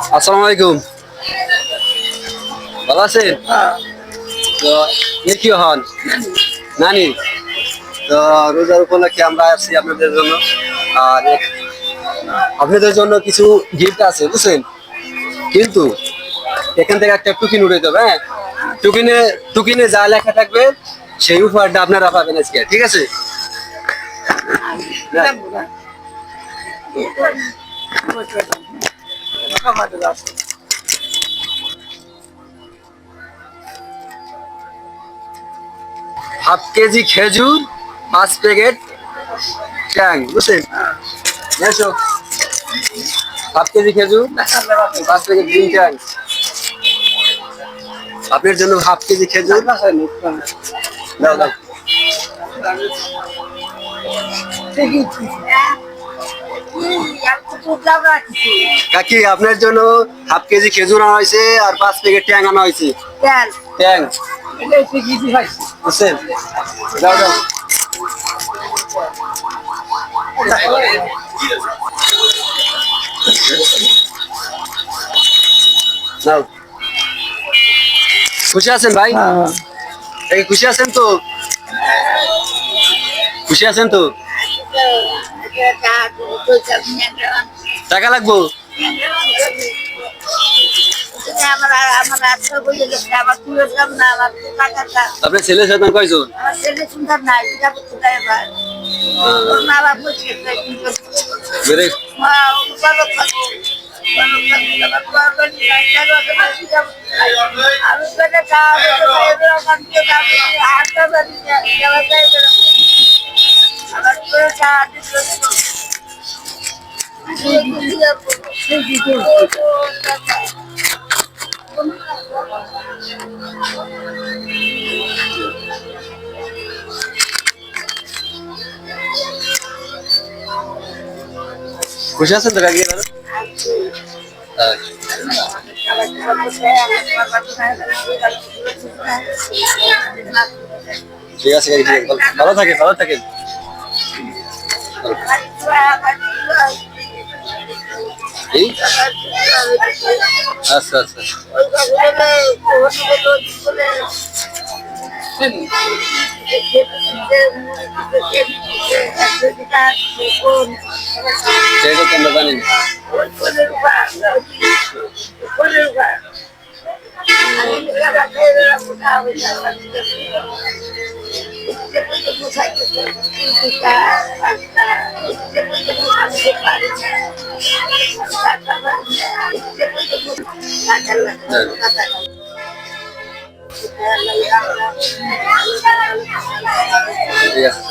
আসসালামু আলাইকুম। ভালো আছেন? তো কি হন নানি? তো রোজার উপলক্ষে আমরা আসছি আপনাদের জন্য। আর আপনাদের জন্য কিছু গিফট আছে বুঝছেন, কিন্তু এখান থেকে একটা টুকিন উঠে দেবে। হ্যাঁ, টুকিনে টুকিনে যা লেখা থাকবে সেই উপহারটা আপনারা পাবেন আজকে, ঠিক আছে? হাফ কেজি খেজুর, 5 প্যাকেট ট্যাং, বুঝছেন? এসো, হাফ কেজি খেজুর, 5 প্যাকেট গ্রিন ট্যাং। আপনার জন্য হাফ কেজি খেজুর। দাও দাও। কাকি, আপনার জন্য হাফ কেজি খেজুর আনা হয়েছে আর 5 প্যাকেট ট্যাং আনা হয়েছে। ট্যাং বুঝছেন? দাও দাও। দাও। খুশি আছেন ভাই? খুশি আছেন তো? খুশি আছেন তো? টাকা লাগবো? আপনার ছেলে সন্তান কয়জন? খুশি আছেন তো কাকি? ঠিক আছে কাকি, ঠিক আছে, ভালো থাকেন, ভালো থাকেন। আচ্ছা আচ্ছা। সেটা তো আমরা জানি না। ঠিক আছে।